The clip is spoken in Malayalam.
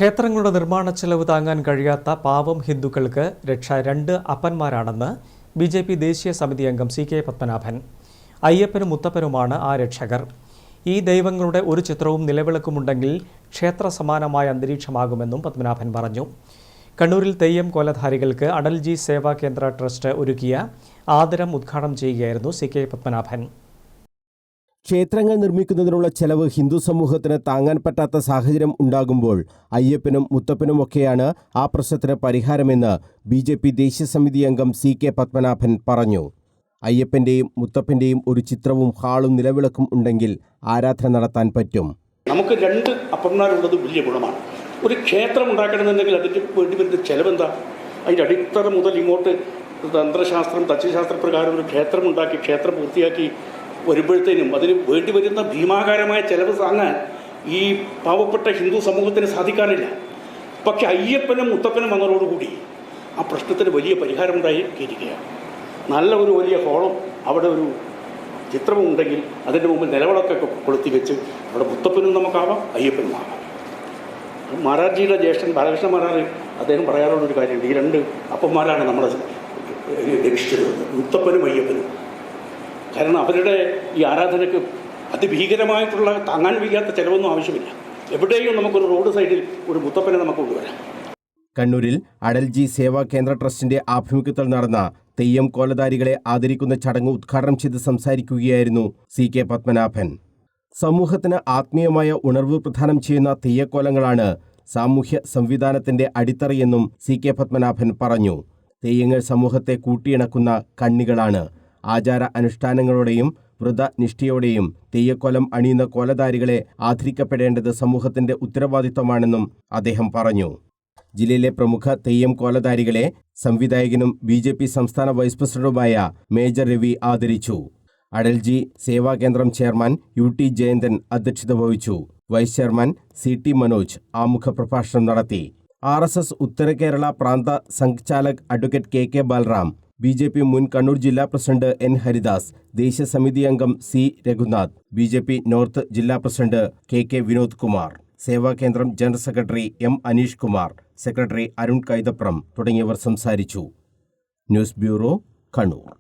ക്ഷേത്രങ്ങളുടെ നിർമ്മാണ ചെലവ് താങ്ങാൻ കഴിയാത്ത പാവം ഹിന്ദുക്കൾക്ക് രക്ഷ രണ്ട് അപ്പന്മാരാണെന്ന് ബിജെപി ദേശീയ സമിതി അംഗം CK പത്മനാഭൻ. അയ്യപ്പനും മുത്തപ്പനുമാണ് ആ രക്ഷകർ. ഈ ദൈവങ്ങളുടെ ഒരു ചിത്രവും നിലവിളക്കുമുണ്ടെങ്കിൽ ക്ഷേത്ര സമാനമായ അന്തരീക്ഷമാകുമെന്നും പത്മനാഭൻ പറഞ്ഞു. കണ്ണൂരിൽ തെയ്യം കോലധാരികൾക്ക് അടൽജി സേവാ കേന്ദ്ര ട്രസ്റ്റ് ഒരുക്കിയ ആദരം ഉദ്ഘാടനം ചെയ്യുകയായിരുന്നു CK പത്മനാഭൻ. ക്ഷേത്രങ്ങൾ നിർമ്മിക്കുന്നതിനുള്ള ചെലവ് ഹിന്ദു സമൂഹത്തിന് താങ്ങാൻ പറ്റാത്ത സാഹചര്യം ഉണ്ടാകുമ്പോൾ അയ്യപ്പനും മുത്തപ്പനുമൊക്കെയാണ് ആ പ്രശ്നത്തിന് പരിഹാരമെന്ന് ബിജെപി ദേശീയ സമിതി അംഗം CK പത്മനാഭൻ പറഞ്ഞു. അയ്യപ്പന്റെയും മുത്തപ്പന്റെയും ഒരു ചിത്രവും ഹാളും നിലവിളക്കും ഉണ്ടെങ്കിൽ ആരാധന നടത്താൻ പറ്റും. നമുക്ക് രണ്ട് അപ്പന്മാരുള്ളത് വലിയ ഗുണമാണ്. ഒരു ക്ഷേത്രം ഉണ്ടാക്കണമെന്നുണ്ടെങ്കിൽ അതിൻ്റെ വേണ്ടി വരുന്ന ചെലവെന്താ? അതിൻ്റെ അടിത്തറ മുതൽ ഇങ്ങോട്ട് തന്ത്രശാസ്ത്രം തച്ചുശാസ്ത്രപ്രകാരം ഒരു ക്ഷേത്രം ഉണ്ടാക്കി ക്ഷേത്രം പൂർത്തിയാക്കി വരുമ്പോഴത്തേനും അതിന് വേണ്ടി വരുന്ന ഭീമാകാരമായ ചെലവ് താങ്ങാൻ ഈ പാവപ്പെട്ട ഹിന്ദു സമൂഹത്തിന് സാധിക്കാറില്ല. പക്ഷെ അയ്യപ്പനും മുത്തപ്പനും വന്നതോടുകൂടി ആ പ്രശ്നത്തിന് വലിയ പരിഹാരം ഉണ്ടായിരിക്കുകയാണ്. നല്ല ഒരു വലിയ ഹോളും അവിടെ ഒരു ചിത്രവും ഉണ്ടെങ്കിൽ അതിൻ്റെ മുമ്പിൽ നിലവിളക്കൊക്കെ കൊളുത്തി വെച്ച് അവിടെ മുത്തപ്പനും നമുക്കാവാം അയ്യപ്പനും ആവാം. മഹാരാജിയുടെ ജ്യേഷ്ഠൻ ബാലകൃഷ്ണ മഹാരാജ് അദ്ദേഹം പറയാറുള്ളൊരു കാര്യമുണ്ട്, ഈ രണ്ട് അപ്പന്മാരാണ് നമ്മളെ രക്ഷിച്ചത്, മുത്തപ്പനും അയ്യപ്പനും. കാരണം അവരുടെ ഈ ആരാധനയ്ക്ക് അതിഭീകരമായിട്ടുള്ള താങ്ങാൻ വയ്യാത്ത ചിലവൊന്നും ആവശ്യമില്ല. എവിടെയും നമുക്കൊരു റോഡ് സൈഡിൽ ഒരു മുത്തപ്പനെ നമുക്ക് കൊണ്ടുവരാം. കണ്ണൂരിൽ അടൽജി സേവാ കേന്ദ്ര ട്രസ്റ്റിന്റെ ആഭിമുഖ്യത്തിൽ നടന്ന തെയ്യം കോലധാരികളെ ആദരിക്കുന്ന ചടങ്ങ് ഉദ്ഘാടനം ചെയ്ത് സംസാരിക്കുകയായിരുന്നു CK പത്മനാഭൻ. സമൂഹത്തിന് ആത്മീയമായ ഉണർവ് പ്രദാനം ചെയ്യുന്ന തെയ്യക്കോലങ്ങളാണ് സാമൂഹ്യ സംവിധാനത്തിന്റെ അടിത്തറയെന്നും CK പത്മനാഭൻ പറഞ്ഞു. തെയ്യങ്ങൾ സമൂഹത്തെ കൂട്ടിയിണക്കുന്ന കണ്ണികളാണ്. ആചാര അനുഷ്ഠാനങ്ങളോടെയും വ്രതനിഷ്ഠയോടെയും തെയ്യക്കോലം അണിയുന്ന കോലധാരികളെ ആദരിക്കപ്പെടേണ്ടത് സമൂഹത്തിന്റെ ഉത്തരവാദിത്തമാണെന്നും അദ്ദേഹം പറഞ്ഞു. ജില്ലയിലെ പ്രമുഖ തെയ്യം കോലധാരികളെ സംവിധായകനും BJP സംസ്ഥാന വൈസ് പ്രസിഡന്റുമായ മേജർ രവി ആദരിച്ചു. അടൽജി സേവാ കേന്ദ്രം ചെയർമാൻ UT ജയന്തൻ അധ്യക്ഷത വഹിച്ചു. വൈസ് ചെയർമാൻ CT മനോജ് ആമുഖ പ്രഭാഷണം നടത്തി. RSS ഉത്തര കേരള പ്രാന്ത സംഘചാലക് അഡ്വക്കേറ്റ് KK ബാലറാം, BJP മുൻ കണ്ണൂർ ജില്ലാ പ്രസിഡന്റ് N ഹരിദാസ്, ദേശീയ സമിതി അംഗം C രഘുനാഥ്, BJP നോർത്ത് ജില്ലാ പ്രസിഡന്റ് KK വിനോദ് കുമാർ, സേവാ കേന്ദ്രം general secretary M Aneesh Kumar, secretary Arun Kaithapram തുടങ്ങിയവർ സംസാരിച്ചു. News bureau, Kannur.